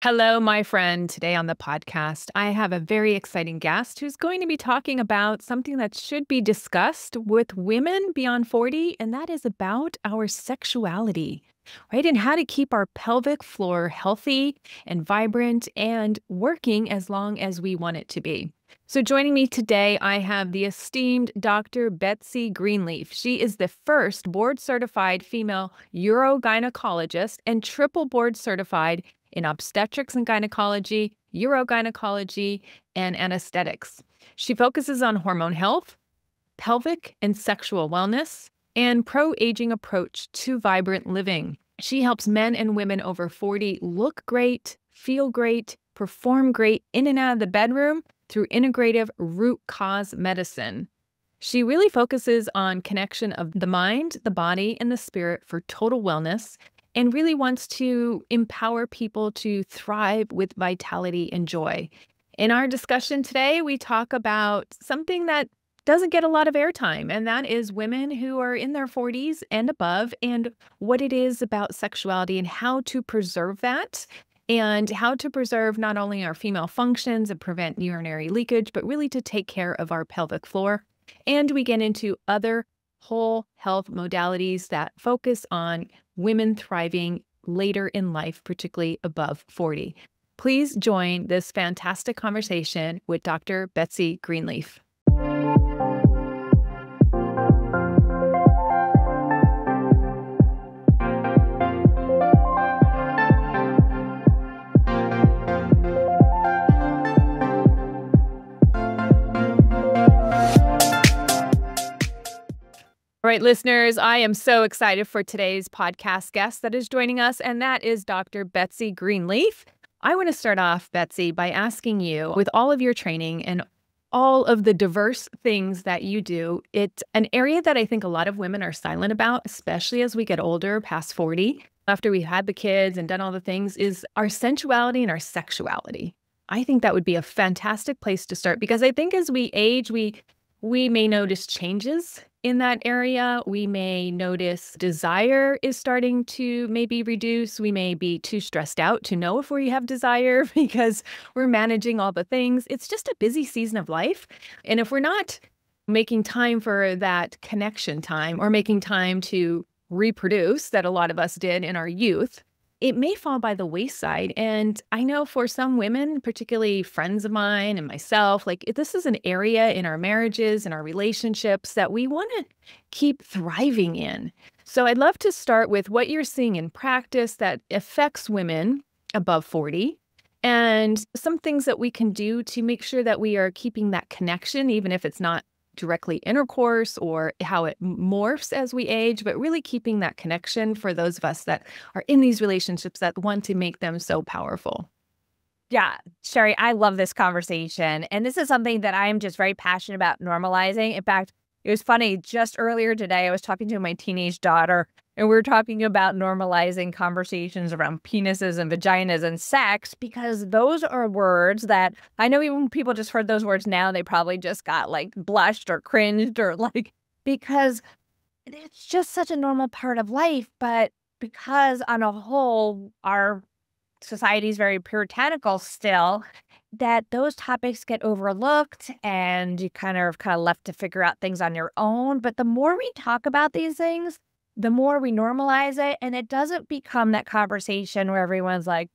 Hello, my friend. Today on the podcast, I have a very exciting guest who's going to be talking about something that should be discussed with women beyond 40, and that is about our sexuality, right? And how to keep our pelvic floor healthy and vibrant and working as long as we want it to be. So, joining me today, I have the esteemed Dr. Betsy Greenleaf. She is the first board certified female urogynecologist and triple board certified in obstetrics and gynecology, urogynecology, and anesthetics. She focuses on hormone health, pelvic and sexual wellness, and pro-aging approach to vibrant living. She helps men and women over 40 look great, feel great, perform great in and out of the bedroom through integrative root cause medicine. She really focuses on connection of the mind, the body, and the spirit for total wellness, and really wants to empower people to thrive with vitality and joy. In our discussion today, we talk about something that doesn't get a lot of airtime, and that is women who are in their 40s and above, and what it is about sexuality and how to preserve that, and how to preserve not only our female functions and prevent urinary leakage, but really to take care of our pelvic floor. And we get into other whole health modalities that focus on women thriving later in life, particularly above 40. Please join this fantastic conversation with Dr. Betsy Greenleaf. All right, listeners, I am so excited for today's podcast guest that is joining us, and that is Dr. Betsy Greenleaf. I want to start off, Betsy, by asking you, with all of your training and all of the diverse things that you do, it's an area that I think a lot of women are silent about, especially as we get older, past 40, after we've had the kids and done all the things, is our sensuality and our sexuality. I think that would be a fantastic place to start because I think as we age, we may notice changes in that area. We may notice desire is starting to maybe reduce. We may be too stressed out to know if we have desire because we're managing all the things. It's just a busy season of life. And if we're not making time for that connection time or making time to reproduce that a lot of us did in our youth, it may fall by the wayside. And I know for some women, particularly friends of mine and myself, like this is an area in our marriages and our relationships that we want to keep thriving in. So I'd love to start with what you're seeing in practice that affects women above 40 and some things that we can do to make sure that we are keeping that connection, even if it's not directly intercourse or how it morphs as we age, but really keeping that connection for those of us that are in these relationships that want to make them so powerful. Yeah, Sherry, I love this conversation. And this is something that I am just very passionate about normalizing. In fact, it was funny, just earlier today, I was talking to my teenage daughter, and we were talking about normalizing conversations around penises and vaginas and sex, because those are words that I know even when people just heard those words now, they probably just got like blushed or cringed or like, because it's just such a normal part of life. But because on a whole, our society is very puritanical still, that those topics get overlooked and you kind of left to figure out things on your own. But the more we talk about these things, the more we normalize it, and it doesn't become that conversation where everyone's like,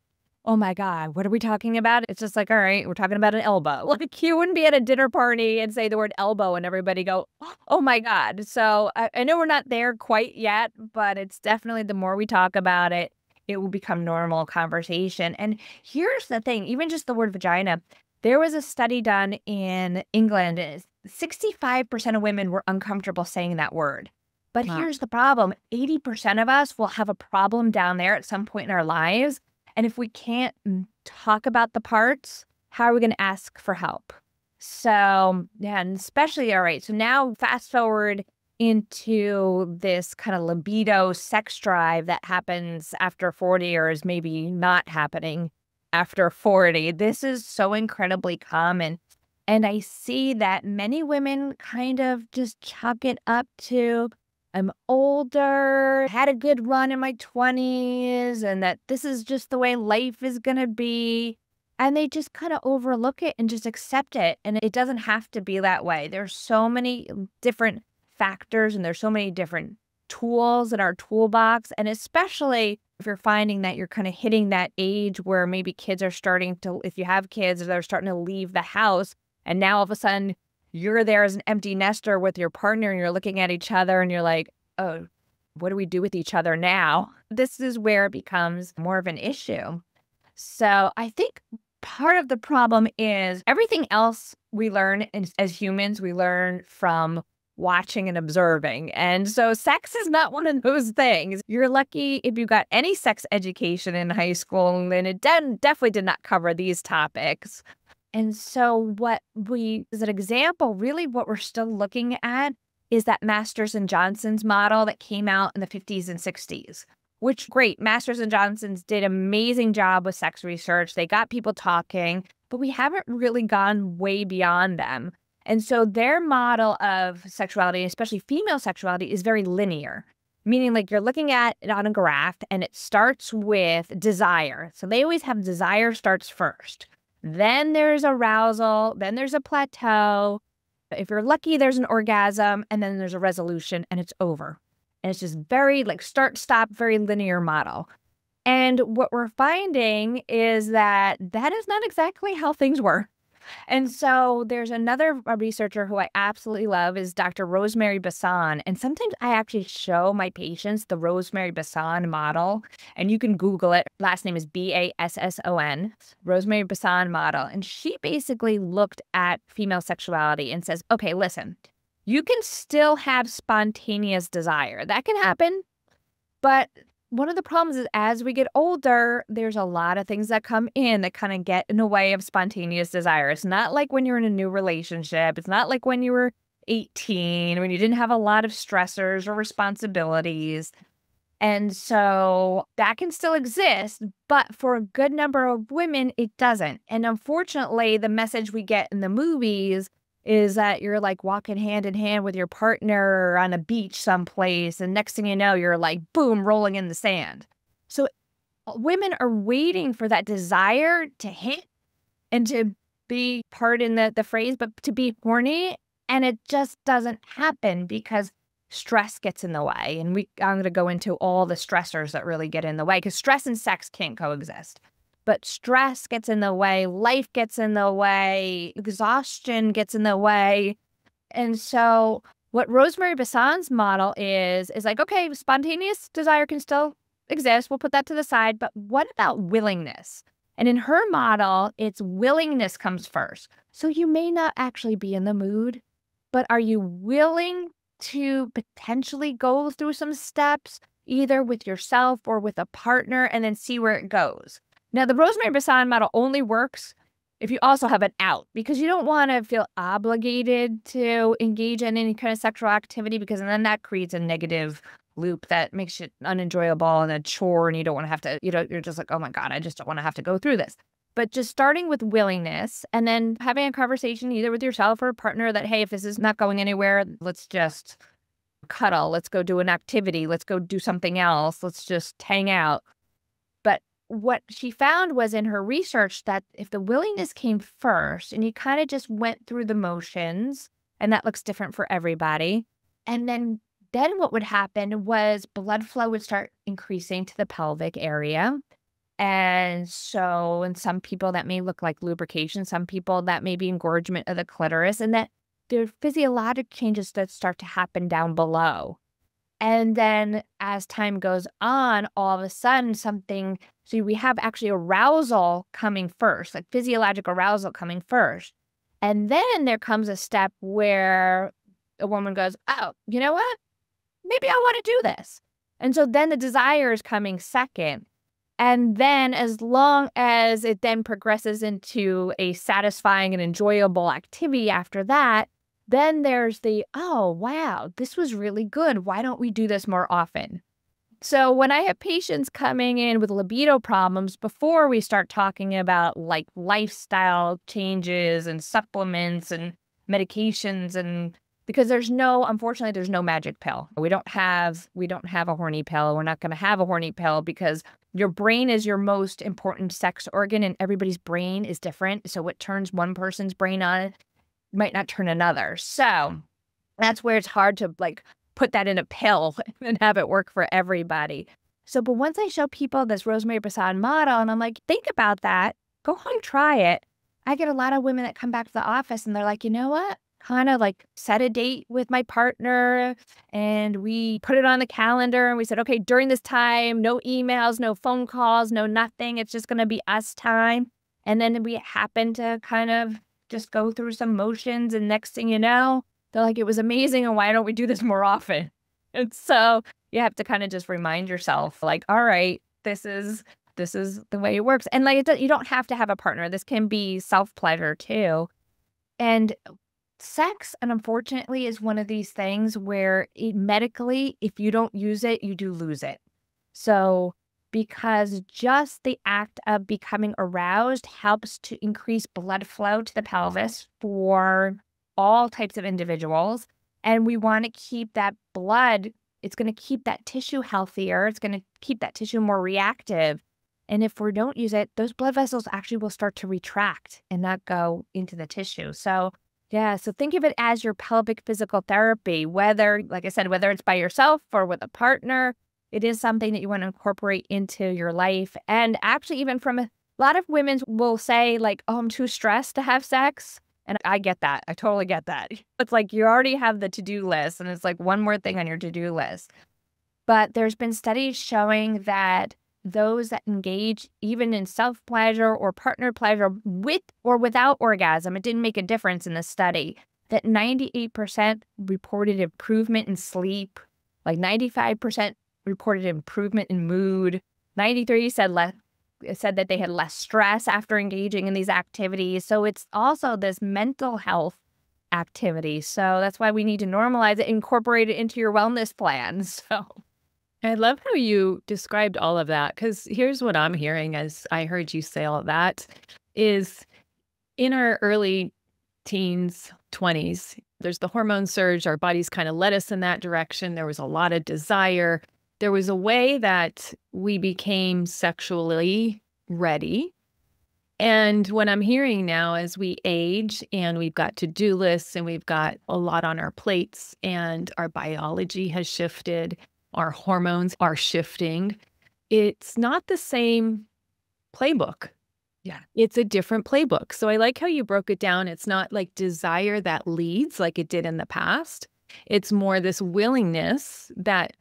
oh my God, what are we talking about? It's just like, all right, we're talking about an elbow. Like you wouldn't be at a dinner party and say the word elbow and everybody go, oh my God. So I know we're not there quite yet, but it's definitely the more we talk about it, it will become normal conversation. And here's the thing, even just the word vagina, there was a study done in England, and 65% of women were uncomfortable saying that word. But Wow. here's the problem, 80% of us will have a problem down there at some point in our lives. And if we can't talk about the parts, how are we going to ask for help? So, yeah, and especially, all right, so now fast forward into this kind of libido sex drive that happens after 40 or is maybe not happening after 40. This is so incredibly common. And I see that many women kind of just chalk it up to I'm older, had a good run in my 20s, and that this is just the way life is going to be. And they just kind of overlook it and just accept it. And it doesn't have to be that way. There's so many different factors and there's so many different tools in our toolbox. And especially if you're finding that you're kind of hitting that age where maybe kids are starting to, if you have kids, they're starting to leave the house. And now all of a sudden you're there as an empty nester with your partner and you're looking at each other and you're like, oh, what do we do with each other now? This is where it becomes more of an issue. So I think part of the problem is everything else we learn as humans, we learn from watching and observing. And so sex is not one of those things. You're lucky if you got any sex education in high school, and it definitely did not cover these topics. And so as an example, really what we're still looking at is that Masters and Johnson's model that came out in the 50s and 60s. Which, great, Masters and Johnson's did an amazing job with sex research. They got people talking, but we haven't really gone way beyond them. And so their model of sexuality, especially female sexuality, is very linear, meaning like you're looking at it on a graph and it starts with desire. So they always have desire starts first. Then there's arousal, then there's a plateau. If you're lucky, there's an orgasm, and then there's a resolution and it's over. And it's just very like start, stop, very linear model. And what we're finding is that that is not exactly how things work. And so there's another researcher who I absolutely love is Dr. Rosemary Basson. And sometimes I actually show my patients the Rosemary Basson model. And you can Google it. Last name is Basson, Rosemary Basson model. And she basically looked at female sexuality and says, okay, listen, you can still have spontaneous desire. That can happen. But one of the problems is as we get older, there's a lot of things that come in that kind of get in the way of spontaneous desire. It's not like when you're in a new relationship. It's not like when you were 18, when you didn't have a lot of stressors or responsibilities. And so that can still exist, but for a good number of women, it doesn't. And unfortunately, the message we get in the movies is that you're like walking hand in hand with your partner on a beach someplace. And next thing you know, you're like, boom, rolling in the sand. So women are waiting for that desire to hit and to be, pardon the phrase, but to be horny. And it just doesn't happen because stress gets in the way. And I'm going to go into all the stressors that really get in the way because stress and sex can't coexist. But stress gets in the way, life gets in the way, exhaustion gets in the way. And so what Rosemary Basson's model is like, okay, spontaneous desire can still exist. We'll put that to the side. But what about willingness? And in her model, it's willingness comes first. So you may not actually be in the mood, but are you willing to potentially go through some steps, either with yourself or with a partner, and then see where it goes? Now, the Rosemary Basson model only works if you also have an out, because you don't want to feel obligated to engage in any kind of sexual activity, because then that creates a negative loop that makes it unenjoyable and a chore, and you don't want to have to, you're just like, oh my God, I just don't want to have to go through this. But just starting with willingness and then having a conversation either with yourself or a partner that, hey, if this is not going anywhere, let's just cuddle. Let's go do an activity. Let's go do something else. Let's just hang out. But what she found was in her research that if the willingness came first and you kind of just went through the motions, and that looks different for everybody, and then what would happen was blood flow would start increasing to the pelvic area. And so in some people that may look like lubrication, some people that may be engorgement of the clitoris, and that there are physiologic changes that start to happen down below. And then as time goes on, all of a sudden so we have actually arousal coming first, like physiologic arousal coming first. And then there comes a step where a woman goes, oh, you know what? Maybe I want to do this. And so then the desire is coming second. And then as long as it then progresses into a satisfying and enjoyable activity after that, then there's oh, wow, this was really good. Why don't we do this more often? So when I have patients coming in with libido problems, before we start talking about like lifestyle changes and supplements and medications and because unfortunately, there's no magic pill. We don't have a horny pill. We're not going to have a horny pill because your brain is your most important sex organ, and everybody's brain is different. So what turns one person's brain on might not turn another. So that's where it's hard to like put that in a pill and have it work for everybody. So, but once I show people this Rosemary Bassan model, and I'm like, think about that, go home, try it. I get a lot of women that come back to the office and they're like, you know what? Kind of like set a date with my partner and we put it on the calendar and we said, okay, during this time, no emails, no phone calls, no nothing. It's just going to be us time. And then we happen to kind of just go through some motions. And next thing you know, they're like, it was amazing. And why don't we do this more often? And so you have to kind of just remind yourself like, all right, this is the way it works. And like, you don't have to have a partner. This can be self-pleasure too. And sex, and unfortunately, is one of these things where medically, if you don't use it, you do lose it. So because just the act of becoming aroused helps to increase blood flow to the pelvis for all types of individuals. And we want to keep that blood, it's going to keep that tissue healthier. It's going to keep that tissue more reactive. And if we don't use it, those blood vessels actually will start to retract and not go into the tissue. So yeah, so think of it as your pelvic physical therapy, whether, like I said, whether it's by yourself or with a partner, it is something that you want to incorporate into your life. And actually, even from a lot of women will say like, oh, I'm too stressed to have sex. And I get that. I totally get that. It's like you already have the to-do list and it's like one more thing on your to-do list. But there's been studies showing that those that engage even in self-pleasure or partner pleasure with or without orgasm, it didn't make a difference in the study, that 98% reported improvement in sleep, like 95% reported improvement in mood, 93 said that they had less stress after engaging in these activities. So it's also this mental health activity. So that's why we need to normalize it, incorporate it into your wellness plan. So I love how you described all of that, because here's what I'm hearing as I heard you say all that is in our early teens, 20s, there's the hormone surge. Our bodies kind of led us in that direction. There was a lot of desire. There was a way that we became sexually ready. And what I'm hearing now as we age and we've got to-do lists and we've got a lot on our plates and our biology has shifted, our hormones are shifting, it's not the same playbook. yeah. It's a different playbook. So I like how you broke it down. It's not like desire that leads like it did in the past. It's more this willingness that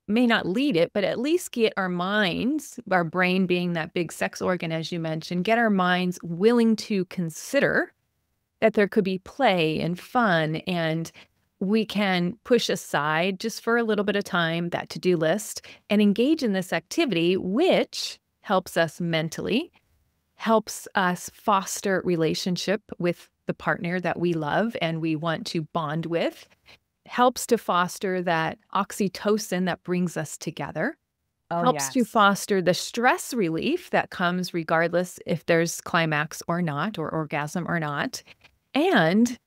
may not lead it, but at least get our minds, our brain being that big sex organ, as you mentioned, get our minds willing to consider that there could be play and fun, and we can push aside just for a little bit of time that to-do list and engage in this activity, which helps us mentally, helps us foster relationship with the partner that we love and we want to bond with, helps to foster that oxytocin that brings us together, helps to foster the stress relief that comes regardless if there's climax or not, or orgasm or not. And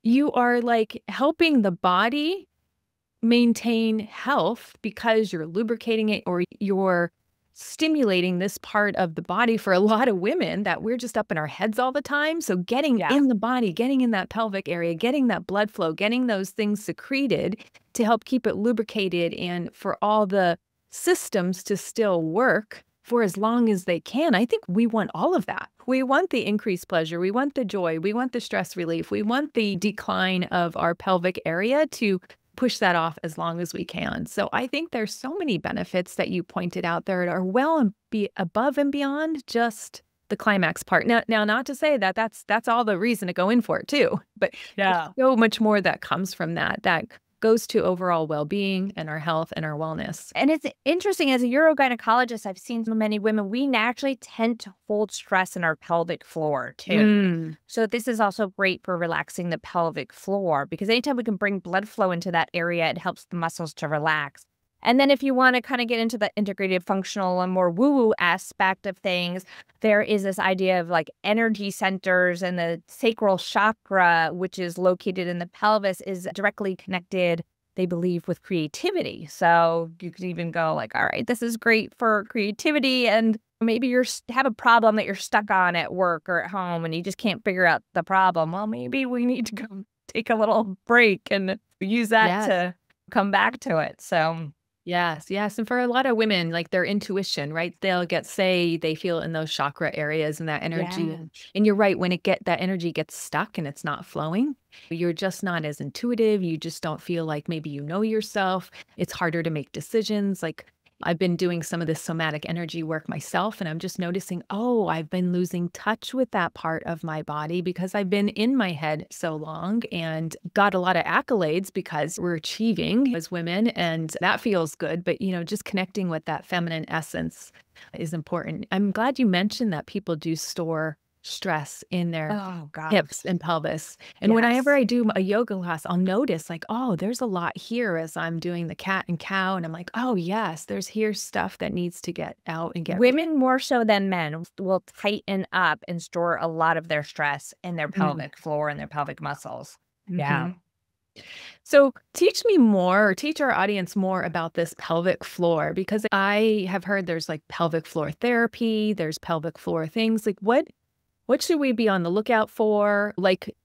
you are like helping the body maintain health because you're lubricating it or you're stimulating this part of the body for a lot of women that we're just up in our heads all the time. So getting in the body, getting in that pelvic area, getting that blood flow, getting those things secreted to help keep it lubricated and for all the systems to still work for as long as they can. I think we want all of that. We want the increased pleasure. We want the joy. We want the stress relief. We want the decline of our pelvic area to push that off as long as we can. So I think there's so many benefits that you pointed out there that are well and be above and beyond just the climax part. Now, not to say that that's all the reason to go in for it too, but there's so much more that comes from that goes to overall well-being and our health and our wellness. And it's interesting, as a urogynecologist, I've seen so many women, we naturally tend to hold stress in our pelvic floor too. So this is also great for relaxing the pelvic floor because anytime we can bring blood flow into that area, it helps the muscles to relax. And then if you want to kind of get into the integrated functional and more woo-woo aspect of things, there is this idea of like energy centers, and the sacral chakra, which is located in the pelvis, is directly connected, they believe, with creativity. So you could even go like, all right, this is great for creativity, and maybe you have a problem that you're stuck on at work or at home and you just can't figure out the problem. Well, maybe we need to go take a little break and use that Yes. to come back to it. So Yes, yes. And for a lot of women, like their intuition, right? They'll say they feel in those chakra areas and that energy. yeah. And you're right, when that energy gets stuck and it's not flowing, you're just not as intuitive. You just don't feel like maybe you know yourself. It's harder to make decisions. Like I've been doing some of this somatic energy work myself, and I'm just noticing, oh, I've been losing touch with that part of my body because I've been in my head so long and got a lot of accolades because we're achieving as women, and that feels good. But, just connecting with that feminine essence is important. I'm glad you mentioned that people do store stress in their Oh, gosh. hips and pelvis. And whenever Yes. I do a yoga class, I'll notice like, oh, there's a lot here as I'm doing the cat and cow. And I'm like, oh, yes, here's stuff that needs to get out and get. Women more so than men will tighten up and store a lot of their stress in their pelvic floor and their pelvic muscles. Yeah. Mhm. So teach me more, or teach our audience more about this pelvic floor, because I have heard there's like pelvic floor therapy, there's pelvic floor things. Like what should we be on the lookout for? Like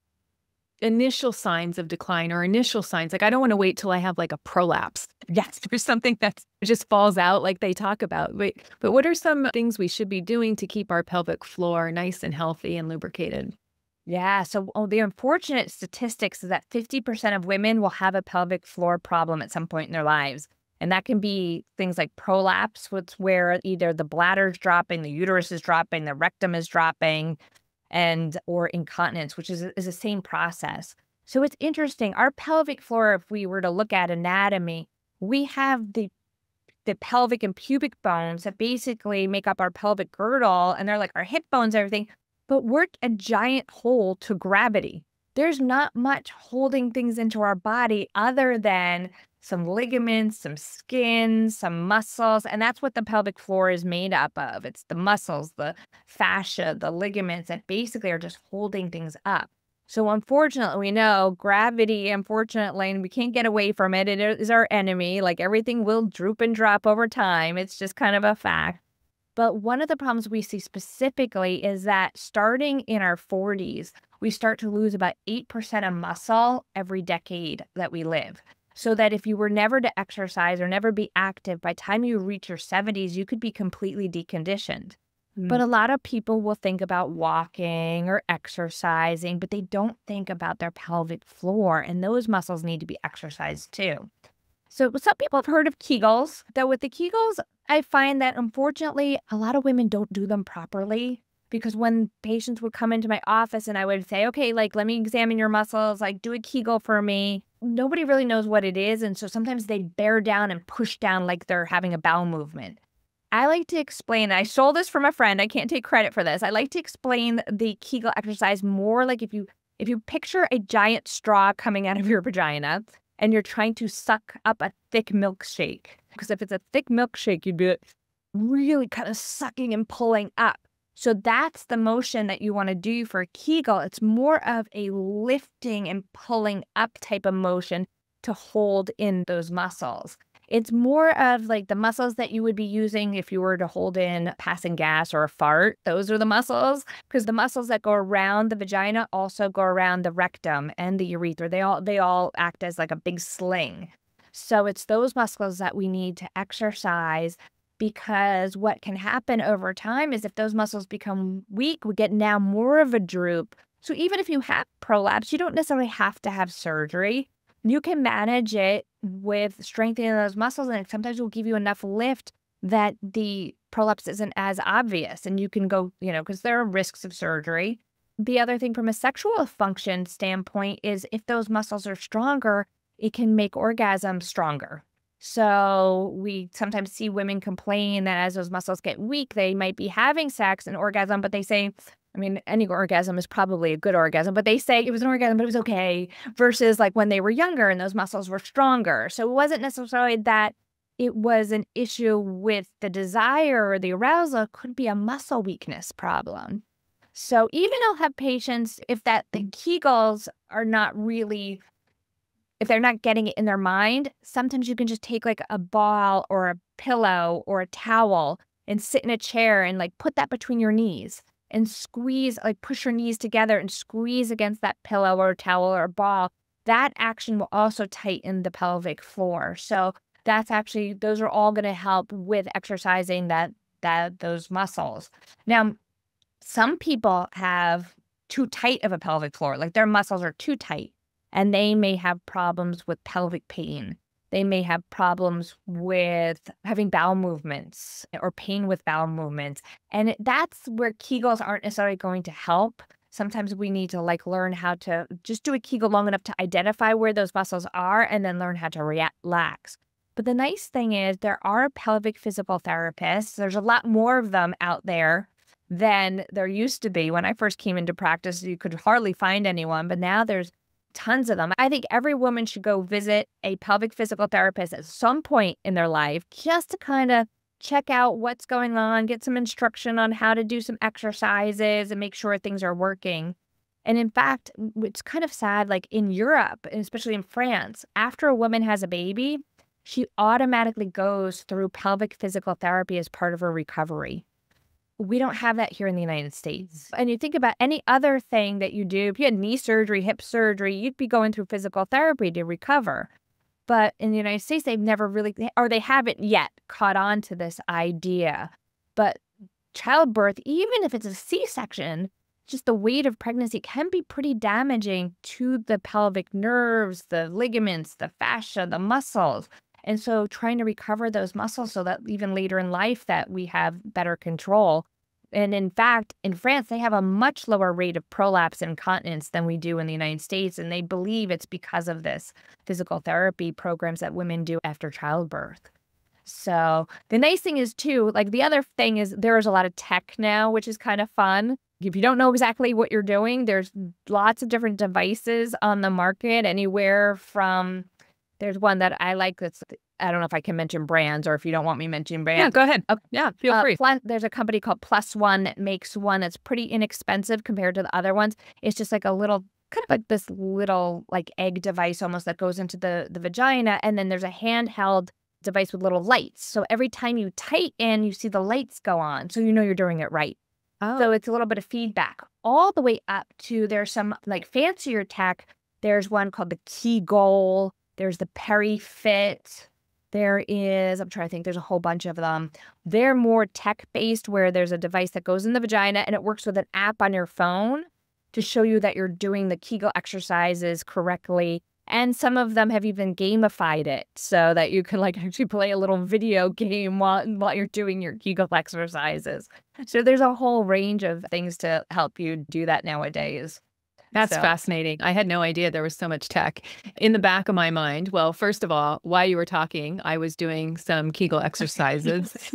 initial signs of decline or initial signs. Like I don't want to wait till I have like a prolapse. Yes, there's something that just falls out like they talk about. But what are some things we should be doing to keep our pelvic floor nice and healthy and lubricated? Yeah. So the unfortunate statistics is that 50% of women will have a pelvic floor problem at some point in their lives. And that can be things like prolapse, which where either the bladder's dropping, the uterus is dropping, the rectum is dropping, and or incontinence, which is the same process. So it's interesting. Our pelvic floor, if we were to look at anatomy, we have the pelvic and pubic bones that basically make up our pelvic girdle, and they're like our hip bones, everything, but we're a giant hole to gravity. There's not much holding things into our body other than some ligaments, some skin, some muscles, and that's what the pelvic floor is made up of. It's the muscles, the fascia, the ligaments that basically are just holding things up. So unfortunately, we know gravity, unfortunately, and we can't get away from it. It is our enemy. Like everything will droop and drop over time. It's just kind of a fact. But one of the problems we see specifically is that starting in our 40s, we start to lose about 8% of muscle every decade that we live. So that if you were never to exercise or never be active, by the time you reach your 70s, you could be completely deconditioned. But a lot of people will think about walking or exercising, but they don't think about their pelvic floor, and those muscles need to be exercised too. So some people have heard of Kegels, though with the Kegels, I find that unfortunately, a lot of women don't do them properly, because when patients would come into my office and I would say, okay, like, let me examine your muscles, like do a Kegel for me. Nobody really knows what it is. And so sometimes they bear down and push down like they're having a bowel movement. I like to explain, I stole this from a friend, I can't take credit for this. I like to explain the Kegel exercise more like if you picture a giant straw coming out of your vagina and you're trying to suck up a thick milkshake. Because if it's a thick milkshake, you'd be really kind of sucking and pulling up. So that's the motion that you want to do for a Kegel. It's more of a lifting and pulling up type of motion to hold in those muscles. It's more of like the muscles that you would be using if you were to hold in passing gas or a fart. Those are the muscles, because the muscles that go around the vagina also go around the rectum and the urethra. They all act as like a big sling. So it's those muscles that we need to exercise, because what can happen over time is if those muscles become weak, we get now more of a droop. So even if you have prolapse, you don't necessarily have to have surgery. You can manage it with strengthening those muscles, and it sometimes will give you enough lift that the prolapse isn't as obvious, and you can go, because there are risks of surgery. The other thing from a sexual function standpoint is if those muscles are stronger, it can make orgasm stronger. So we sometimes see women complain that as those muscles get weak, they might be having sex and orgasm, but they say, any orgasm is probably a good orgasm, but they say it was an orgasm, but it was okay, versus like when they were younger and those muscles were stronger. So it wasn't necessarily that it was an issue with the desire or the arousal. It could be a muscle weakness problem. So even I'll have patients, if the Kegels are not really, if they're not getting it in their mind, sometimes you can just take like a ball or a pillow or a towel and sit in a chair and like put that between your knees and squeeze, like push your knees together and squeeze against that pillow or towel or ball. That action will also tighten the pelvic floor. So that's actually, those are all going to help with exercising those muscles. Now, some people have too tight of a pelvic floor, like their muscles are too tight, and they may have problems with pelvic pain. They may have problems with having bowel movements or pain with bowel movements. And that's where Kegels aren't necessarily going to help. Sometimes we need to like learn how to just do a Kegel long enough to identify where those muscles are and then learn how to relax. But the nice thing is there are pelvic physical therapists. There's a lot more of them out there than there used to be. When I first came into practice, you could hardly find anyone, but now there's tons of them. I think every woman should go visit a pelvic physical therapist at some point in their life just to kind of check out what's going on, get some instruction on how to do some exercises and make sure things are working. And in fact, it's kind of sad, like in Europe, and especially in France, after a woman has a baby, she automatically goes through pelvic physical therapy as part of her recovery. We don't have that here in the United States. And you think about any other thing that you do, if you had knee surgery, hip surgery, you'd be going through physical therapy to recover. But in the United States, they've never really, or they haven't yet caught on to this idea. But childbirth, even if it's a C-section, just the weight of pregnancy can be pretty damaging to the pelvic nerves, the ligaments, the fascia, the muscles. And so trying to recover those muscles so that even later in life that we have better control. And in fact, in France, they have a much lower rate of prolapse and incontinence than we do in the United States. And they believe it's because of this physical therapy programs that women do after childbirth. So the nice thing is too, like the other thing is there's a lot of tech now, which is kind of fun. If you don't know exactly what you're doing, there's lots of different devices on the market, anywhere from, there's one that I like that's, I don't know if I can mention brands or if you don't want me mentioning brands. Yeah, go ahead. Okay. Yeah, feel free. There's a company called plusOne that makes one that's pretty inexpensive compared to the other ones. It's just like a little, kind of like this little like egg device almost that goes into the vagina. And then there's a handheld device with little lights. So every time you tighten, you see the lights go on. So you know you're doing it right. Oh. So it's a little bit of feedback all the way up to, there's some like fancier tech. There's one called the kGoal. There's the Perifit. There is, I'm trying to think, there's a whole bunch of them. They're more tech-based where there's a device that goes in the vagina and it works with an app on your phone to show you that you're doing the Kegel exercises correctly. And some of them have even gamified it so that you can like actually play a little video game while you're doing your Kegel exercises. So there's a whole range of things to help you do that nowadays. That's fascinating. I had no idea there was so much tech in the back of my mind. Well, first of all, while you were talking, I was doing some Kegel exercises.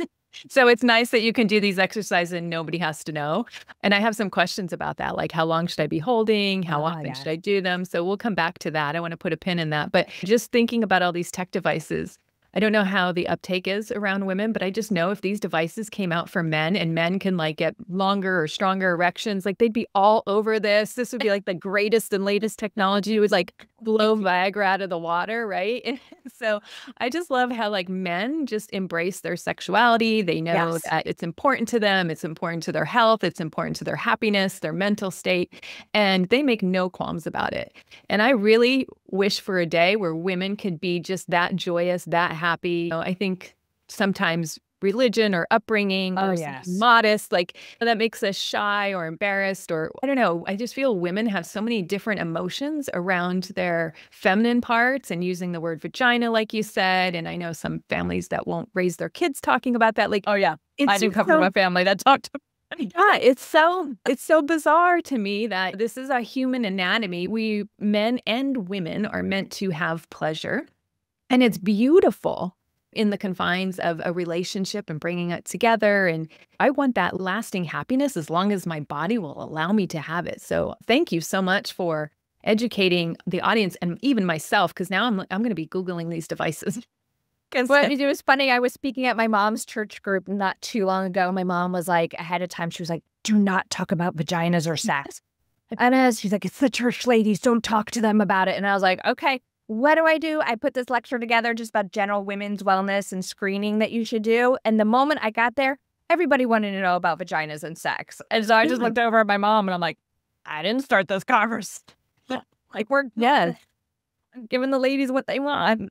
So it's nice that you can do these exercises and nobody has to know. And I have some questions about that, like how long should I be holding? How often should I do them? So we'll come back to that. I want to put a pin in that. But just thinking about all these tech devices, I don't know how the uptake is around women, but I just know if these devices came out for men and men can like get longer or stronger erections, like they'd be all over this. This would be like the greatest and latest technology. It would like blow Viagra out of the water, right? So I just love how like men just embrace their sexuality. They know that it's important to them. It's important to their health. It's important to their happiness, their mental state, and they make no qualms about it. And I really wish for a day where women could be just that joyous, that happy. You know, I think sometimes religion or upbringing or modest, like that makes us shy or embarrassed, or I don't know. I just feel women have so many different emotions around their feminine parts and using the word vagina, like you said. And I know some families that won't raise their kids talking about that. Like, I do come from a family that talked about it. Yeah, it's so bizarre to me that this is a human anatomy. We men and women are meant to have pleasure, and it's beautiful in the confines of a relationship and bringing it together. And I want that lasting happiness as long as my body will allow me to have it. So thank you so much for educating the audience and even myself, because now I'm going to be Googling these devices. Well, it was funny. I was speaking at my mom's church group not too long ago. My mom was like, ahead of time, she was like, do not talk about vaginas or sex. And as she's like, it's the church ladies, don't talk to them about it. And I was like, okay, what do? I put this lecture together just about general women's wellness and screening that you should do. And the moment I got there, everybody wanted to know about vaginas and sex. And so I just looked over at my mom and I'm like, I didn't start this conversation. Like, we're giving the ladies what they want.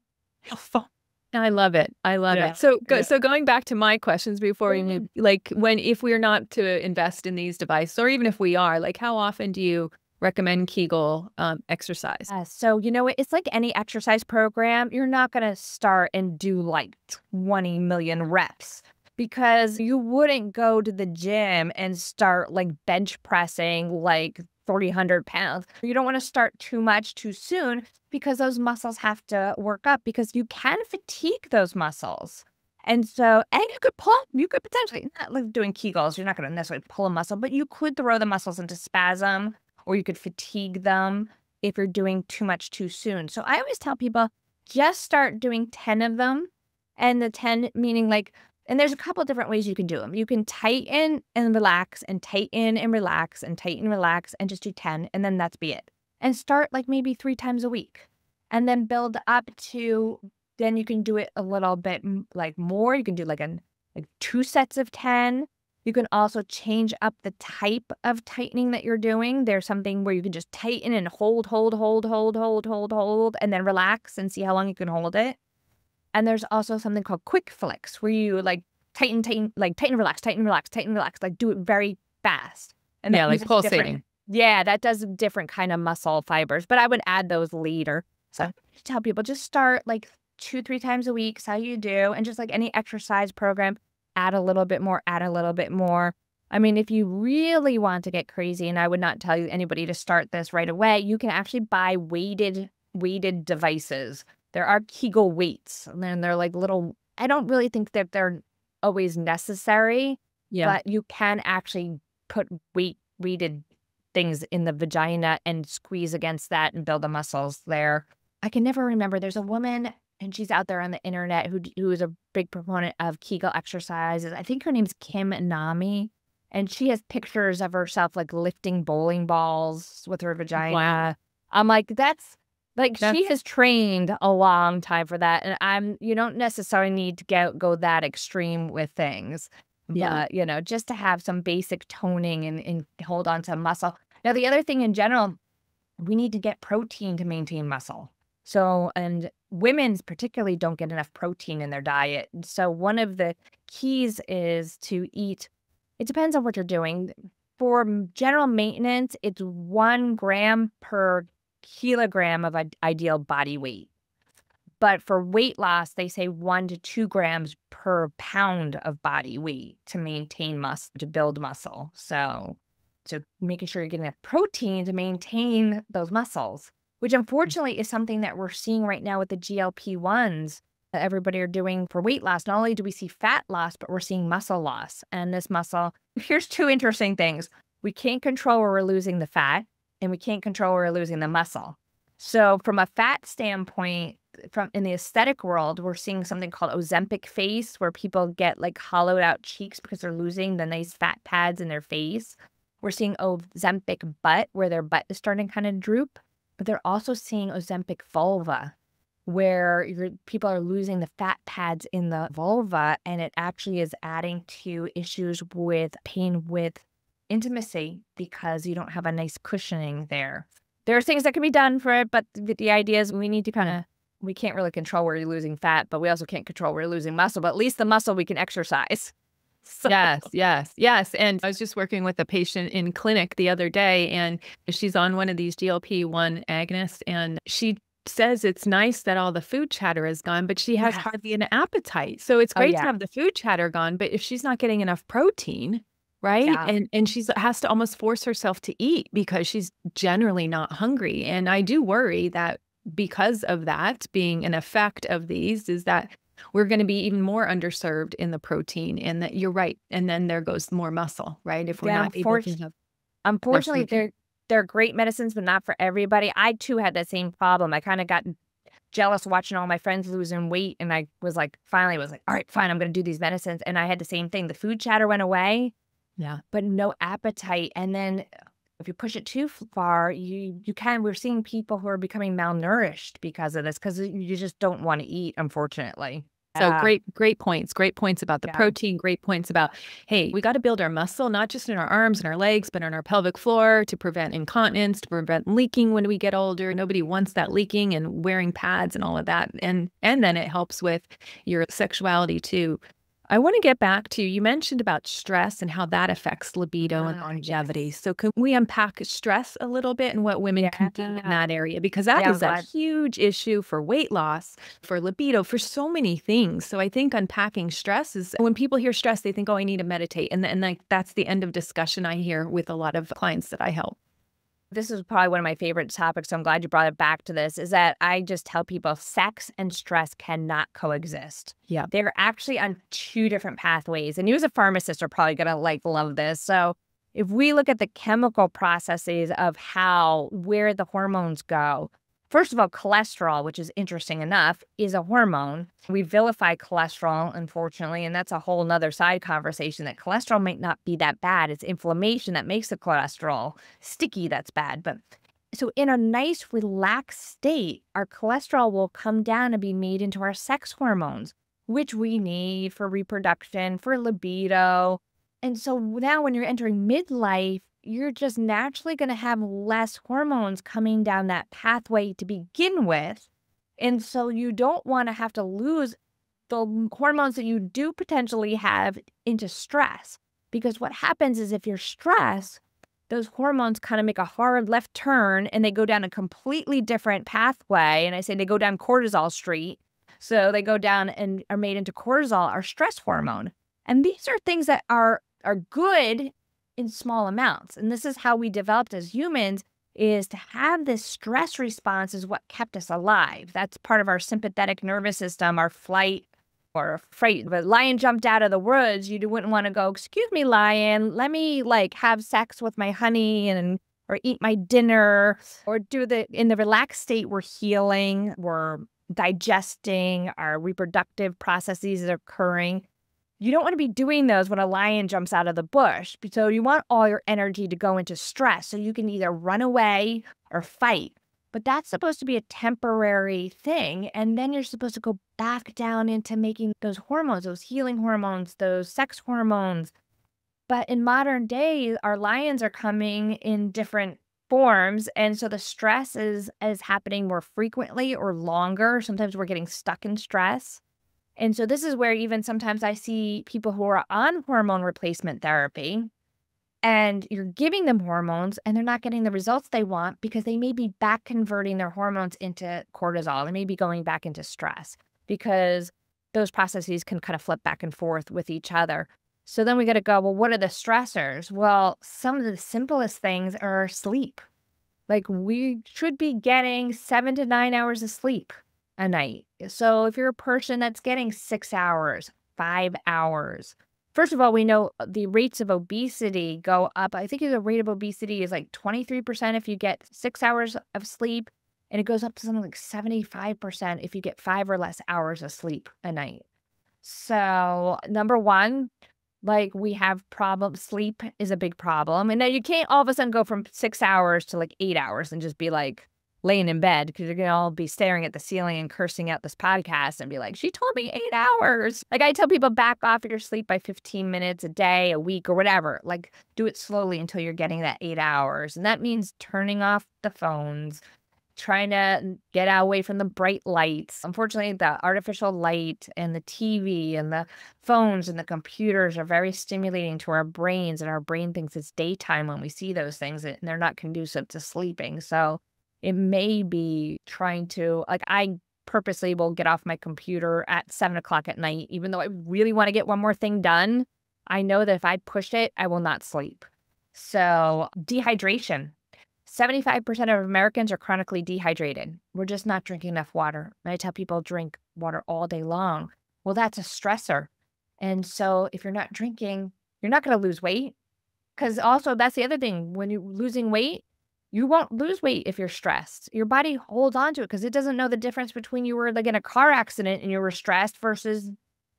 I love it. I love it. So, so going back to my questions before we move, like if we're not to invest in these devices, or even if we are, like how often do you recommend Kegel exercise? So, it's like any exercise program. You're not going to start and do like 20 million reps because you wouldn't go to the gym and start like bench pressing like 300 pounds. You don't want to start too much too soon because those muscles have to work up because you can fatigue those muscles. And so, and you could potentially, not like doing Kegels, you're not going to necessarily pull a muscle, but you could throw the muscles into spasm or you could fatigue them if you're doing too much too soon. So I always tell people, just start doing 10 of them. And the 10 meaning like, and there's a couple different ways you can do them. You can tighten and relax and tighten and relax and tighten and relax and just do 10 and then that's be it. And start like maybe 3 times a week and then build up to, then you can do it a little bit like more. You can do like 2 sets of 10. You can also change up the type of tightening that you're doing. There's something where you can just tighten and hold, and then relax and see how long you can hold it. And there's also something called quick flicks where you like tighten, relax, like do it very fast. And like pulsating. Yeah, that does different kind of muscle fibers, but I would add those later. So I tell people just start like 2-3 times a week. Is how you do. And just like any exercise program, add a little bit more, I mean, if you really want to get crazy, and I would not tell you anybody to start this right away, you can actually buy weighted devices. There are Kegel weights, and then they're like little, I don't really think that they're always necessary, but you can actually put weighted things in the vagina and squeeze against that and build the muscles there. I can never remember. There's a woman, and she's out there on the internet who is a big proponent of Kegel exercises. I think her name's Kim Nami, and she has pictures of herself like lifting bowling balls with her vagina. Wow. I'm like, she has trained a long time for that. And you don't necessarily need to go that extreme with things. But, just to have some basic toning and hold on to muscle. Now, the other thing in general, we need to get protein to maintain muscle. So, and women particularly don't get enough protein in their diet. So one of the keys is to eat, it depends on what you're doing. For general maintenance, it's 1 gram per kilogram of ideal body weight. But for weight loss, they say 1 to 2 grams per pound of body weight to maintain muscle, to build muscle. So making sure you're getting enough protein to maintain those muscles, which unfortunately is something that we're seeing right now with the GLP-1s that everybody are doing for weight loss. Not only do we see fat loss, but we're seeing muscle loss. And this muscle, here's 2 interesting things. We can't control where we're losing the fat, and we can't control where we're losing the muscle. So from a fat standpoint, in the aesthetic world, we're seeing something called Ozempic face, where people get like hollowed out cheeks because they're losing the nice fat pads in their face. We're seeing Ozempic butt, where their butt is starting to kind of droop. But they're also seeing Ozempic vulva, where people are losing the fat pads in the vulva, and it actually is adding to issues with pain with intimacy because you don't have a nice cushioning there. There are things that can be done for it, but the idea is we need to we can't really control where you're losing fat, but we also can't control where you're losing muscle, but at least the muscle we can exercise. So. Yes. And I was just working with a patient in clinic the other day, and she's on one of these GLP-1 agonists, and she says it's nice that all the food chatter is gone, but she has hardly an appetite. So it's great to have the food chatter gone, but if she's not getting enough protein, right? Yeah. And she has to almost force herself to eat because she's generally not hungry. And I do worry that because of that being an effect of these is that we're going to be even more underserved in the protein, and that you're right. And then there goes more muscle, right? If we're not able to have. Unfortunately, they're great medicines, but not for everybody. I too had that same problem. I kind of got jealous watching all my friends losing weight. And I was like, finally was like, all right, fine, I'm going to do these medicines. And I had the same thing. The food chatter went away, Yeah. but no appetite. And then if you push it too far, we're seeing people who are becoming malnourished because of this, because you just don't want to eat, unfortunately. So great points. Great points about the Yeah. protein. Great points about, hey, we got to build our muscle, not just in our arms and our legs, but in our pelvic floor to prevent incontinence, to prevent leaking when we get older. Nobody wants that leaking and wearing pads and all of that. And then it helps with your sexuality too. I want to get back to, you mentioned about stress and how that affects libido and longevity. So can we unpack stress a little bit and what women can do in that area? Because that is a huge issue for weight loss, for libido, for so many things. So I think unpacking stress is, when people hear stress, they think, oh, I need to meditate. And like, that's the end of discussion I hear with a lot of clients that I help. This is probably one of my favorite topics, so I'm glad you brought it back to this, is that I just tell people sex and stress cannot coexist. Yeah. They're actually on two different pathways. And you as a pharmacist are probably going to love this. So if we look at the chemical processes of where the hormones go, first of all, cholesterol, which is interesting enough, is a hormone. We vilify cholesterol, unfortunately, and that's a whole nother side conversation, that cholesterol might not be that bad. It's inflammation that makes the cholesterol sticky that's bad. But so in a nice, relaxed state, our cholesterol will come down and be made into our sex hormones, which we need for reproduction, for libido. And so now when you're entering midlife, you're just naturally going to have less hormones coming down that pathway to begin with. And so you don't want to have to lose the hormones that you do potentially have into stress. Because what happens is, if you're stressed, those hormones kind of make a hard left turn and they go down a completely different pathway. And I say they go down cortisol street. So they go down and are made into cortisol, our stress hormone. And these are things that are good in small amounts. And this is how we developed as humans, is to have this stress response is what kept us alive. That's part of our sympathetic nervous system, our flight or fright. If a lion jumped out of the woods, you wouldn't want to go, excuse me, lion, let me have sex with my honey or eat my dinner, or in the relaxed state, we're healing, we're digesting, our reproductive processes are occurring. You don't want to be doing those when a lion jumps out of the bush. So you want all your energy to go into stress, so you can either run away or fight. But that's supposed to be a temporary thing. And then you're supposed to go back down into making those hormones, those healing hormones, those sex hormones. But in modern day, our lions are coming in different forms. And so the stress is happening more frequently or longer. Sometimes we're getting stuck in stress. And so this is where even sometimes I see people who are on hormone replacement therapy, and you're giving them hormones and they're not getting the results they want because they may be back converting their hormones into cortisol. They may be going back into stress because those processes can kind of flip back and forth with each other. So then we got to go, well, what are the stressors? Well, some of the simplest things are sleep. We should be getting 7 to 9 hours of sleep a night. So if you're a person that's getting 6 hours, 5 hours, first of all, we know the rates of obesity go up. I think the rate of obesity is 23% if you get 6 hours of sleep, and it goes up to something like 75% if you get 5 or less hours of sleep a night. So number one, we have problems. Sleep is a big problem. And then you can't all of a sudden go from 6 hours to 8 hours and just be laying in bed, because you're going to all be staring at the ceiling and cursing out this podcast and be like, she told me 8 hours. I tell people, back off your sleep by 15 minutes a day, a week, or whatever. Do it slowly until you're getting that 8 hours. And that means turning off the phones, trying to get away from the bright lights. Unfortunately, the artificial light and the TV and the phones and the computers are very stimulating to our brains, and our brain thinks it's daytime when we see those things, and they're not conducive to sleeping. So it may be trying to, I purposely will get off my computer at 7 o'clock at night, even though I really want to get one more thing done. I know that if I push it, I will not sleep. So dehydration. 75% of Americans are chronically dehydrated. We're just not drinking enough water. And I tell people, drink water all day long. Well, that's a stressor. And so if you're not drinking, you're not going to lose weight. Because also, that's the other thing. When you're losing weight, You won't lose weight if you're stressed. Your body holds on to it because it doesn't know the difference between you were like in a car accident and you were stressed versus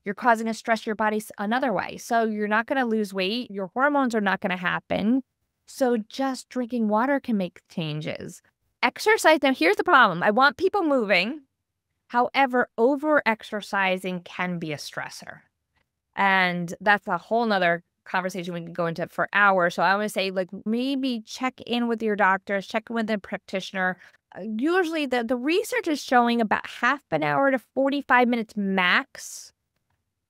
you're causing a stress to your body another way. So you're not going to lose weight. Your hormones are not going to happen. So just drinking water can make changes. Exercise. Now, here's the problem. I want people moving. However, over-exercising can be a stressor. And that's a whole nother conversation we can go into for hours. So I want to say, like, maybe check in with your doctors, check in with a practitioner. Usually the research is showing about half an hour to 45 minutes max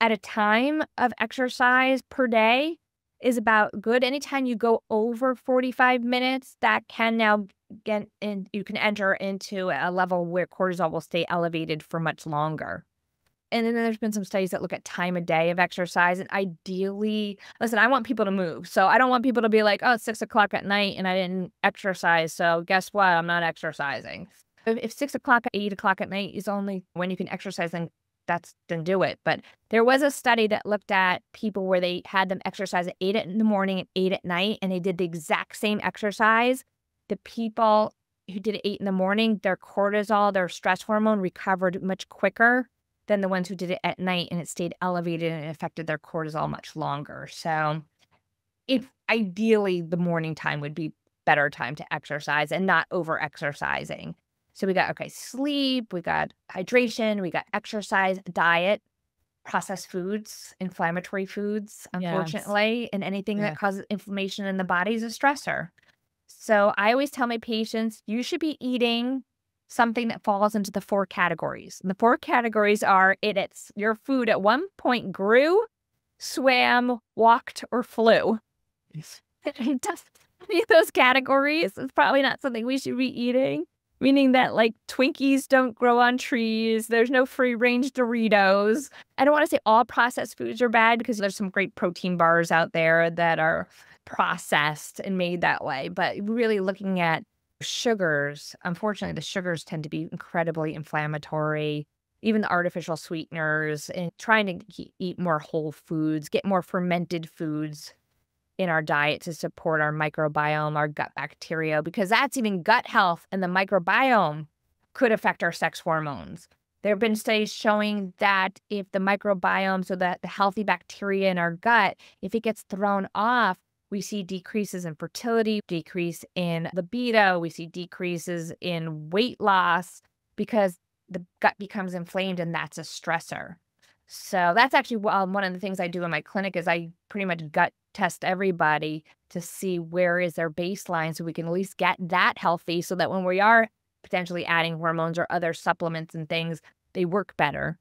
at a time of exercise per day is about good. Anytime you go over 45 minutes, that can now get in, you can enter into a level where cortisol will stay elevated for much longer. And then there's been some studies that look at time of day of exercise. And ideally, listen, I want people to move. So I don't want people to be like, oh, it's 6 o'clock at night and I didn't exercise. So guess what? I'm not exercising. If 6 o'clock, 8 o'clock at night is only when you can exercise, then do it. But there was a study that looked at people where they had them exercise at 8 in the morning and 8 at night, and they did the exact same exercise. The people who did it 8 in the morning, their cortisol, their stress hormone recovered much quicker than the ones who did it at night, and it stayed elevated and it affected their cortisol much longer. So if ideally the morning time would be better time to exercise and not over exercising. So we got, okay, sleep, we got hydration, we got exercise, diet, processed foods, inflammatory foods, unfortunately, and anything that causes inflammation in the body is a stressor. So I always tell my patients, you should be eating something that falls into the 4 categories. And the 4 categories are it's your food at one point grew, swam, walked, or flew. Yes. It doesn't any of those categories. It's probably not something we should be eating. Meaning that, like, Twinkies don't grow on trees. There's no free-range Doritos. I don't want to say all processed foods are bad because there's some great protein bars out there that are processed and made that way. But really looking at sugars, unfortunately, the sugars tend to be incredibly inflammatory. Even the artificial sweeteners, and trying to eat more whole foods, get more fermented foods in our diet to support our microbiome, our gut bacteria, because that's even gut health, and the microbiome could affect our sex hormones. There have been studies showing that if the microbiome, so that the healthy bacteria in our gut, if it gets thrown off, we see decreases in fertility, decrease in libido, we see decreases in weight loss because the gut becomes inflamed, and that's a stressor. So that's actually one of the things I do in my clinic is I pretty much gut test everybody to see where is their baseline so we can at least get that healthy so that when we are potentially adding hormones or other supplements and things, they work better.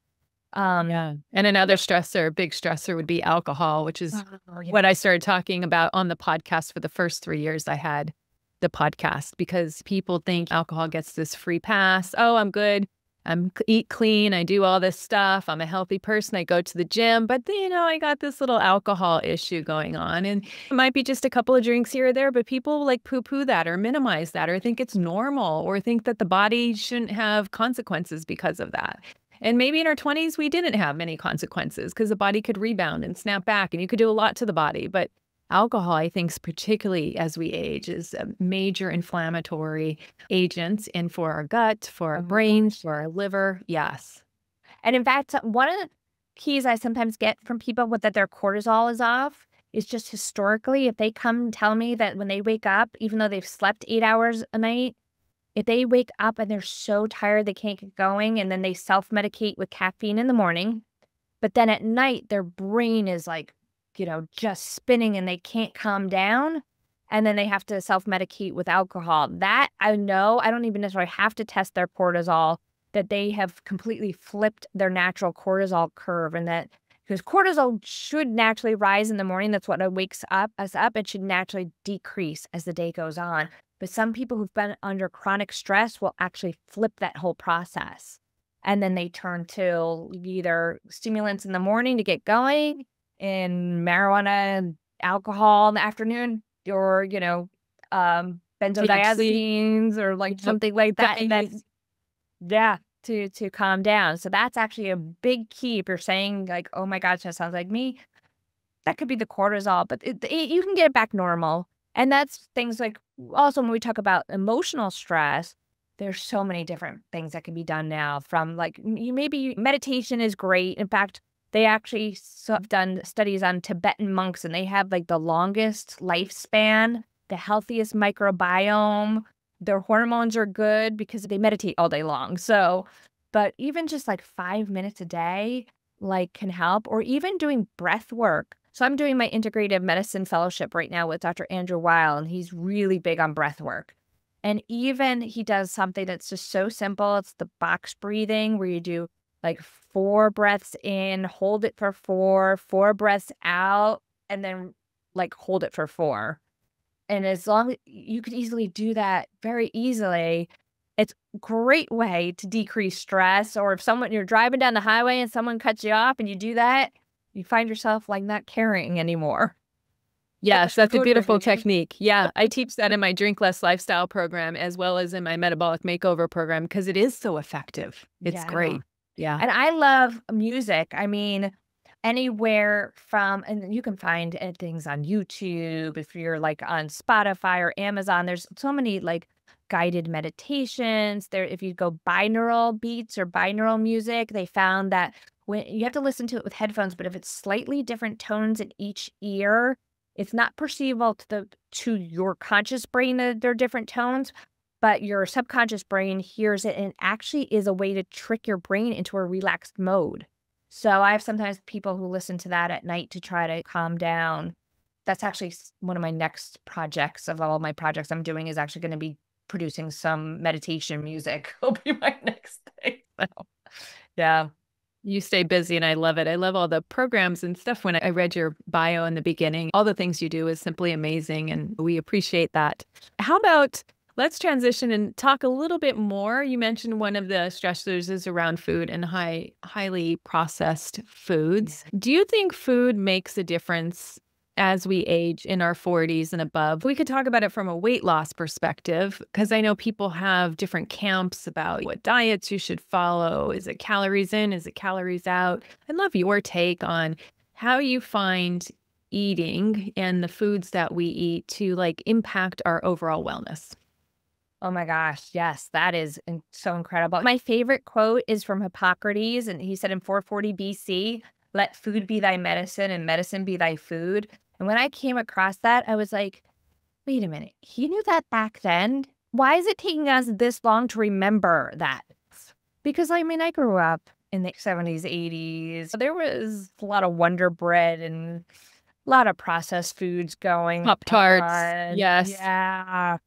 And another stressor, big stressor would be alcohol, which is what I started talking about on the podcast for the first 3 years I had the podcast, because people think alcohol gets this free pass. Oh, I'm good. Eat clean. I do all this stuff. I'm a healthy person. I go to the gym, but I got this little alcohol issue going on, and it might be just a couple of drinks here or there, but people like poo-poo that or minimize that or think it's normal or think that the body shouldn't have consequences because of that. And maybe in our 20s, we didn't have many consequences because the body could rebound and snap back and you could do a lot to the body. But alcohol, I think, particularly as we age, is a major inflammatory agent, and for our gut, for our brains, for our liver. Yes. And in fact, one of the keys I sometimes get from people with that their cortisol is off is just historically, if they come and tell me that when they wake up, even though they've slept 8 hours a night, if they wake up and they're so tired they can't get going, and then they self-medicate with caffeine in the morning, but then at night their brain is like, just spinning and they can't calm down, and then they have to self-medicate with alcohol. That I know, I don't even necessarily have to test their cortisol, that they have completely flipped their natural cortisol curve, and that because cortisol should naturally rise in the morning, that's what wakes us up. It should naturally decrease as the day goes on. But some people who've been under chronic stress will actually flip that whole process. And then they turn to either stimulants in the morning to get going and marijuana and alcohol in the afternoon, or, benzodiazepines or like something like that. And that's, to calm down. So that's actually a big key. If you're saying like, oh my gosh, that sounds like me, that could be the cortisol, but you can get it back normal. And that's things like also when we talk about emotional stress, there's so many different things that can be done now from like you maybe meditation is great. In fact, they actually have done studies on Tibetan monks and they have like the longest lifespan, the healthiest microbiome. Their hormones are good because they meditate all day long. So, but even just like 5 minutes a day, like can help, or even doing breath work. So I'm doing my integrative medicine fellowship right now with Dr. Andrew Weil, and he's really big on breath work. And even he does something that's just so simple. It's the box breathing where you do like 4 breaths in, hold it for 4, 4 breaths out, and then like hold it for 4. And as long as you could easily do that very easily, it's a great way to decrease stress. Or if you're driving down the highway and someone cuts you off and you do that, you find yourself like not caring anymore. Yes, that's a beautiful technique. Yeah, I teach that in my Drink Less lifestyle program as well as in my metabolic makeover program because it is so effective. It's great. Yeah. And I love music. I mean, anywhere from, and you can find things on YouTube if you're like on Spotify or Amazon. There's so many like guided meditations. There, if you go binaural beats or binaural music, they found that when you have to listen to it with headphones, but if it's slightly different tones in each ear, it's not perceivable to your conscious brain that they're different tones, but your subconscious brain hears it and actually is a way to trick your brain into a relaxed mode. So I have sometimes people who listen to that at night to try to calm down. That's actually one of my next projects of all my projects I'm doing is actually going to be producing some meditation music. Will be my next thing. So, yeah. You stay busy and I love it. I love all the programs and stuff. When I read your bio in the beginning, all the things you do is simply amazing and we appreciate that. How about let's transition and talk a little bit more. You mentioned one of the stressors is around food and highly processed foods. Do you think food makes a difference as we age in our 40s and above? We could talk about it from a weight loss perspective, because I know people have different camps about what diets you should follow. Is it calories in? Is it calories out? I'd love your take on how you find eating and the foods that we eat to like impact our overall wellness. Oh my gosh, yes, that is so incredible. My favorite quote is from Hippocrates, and he said in 440 BC, "Let food be thy medicine and medicine be thy food." And when I came across that, I was like, wait a minute, he knew that back then? Why is it taking us this long to remember that? Because I mean, I grew up in the 70s, 80s. There was a lot of Wonder Bread and a lot of processed foods going. Pop-Tarts, yes. Yeah.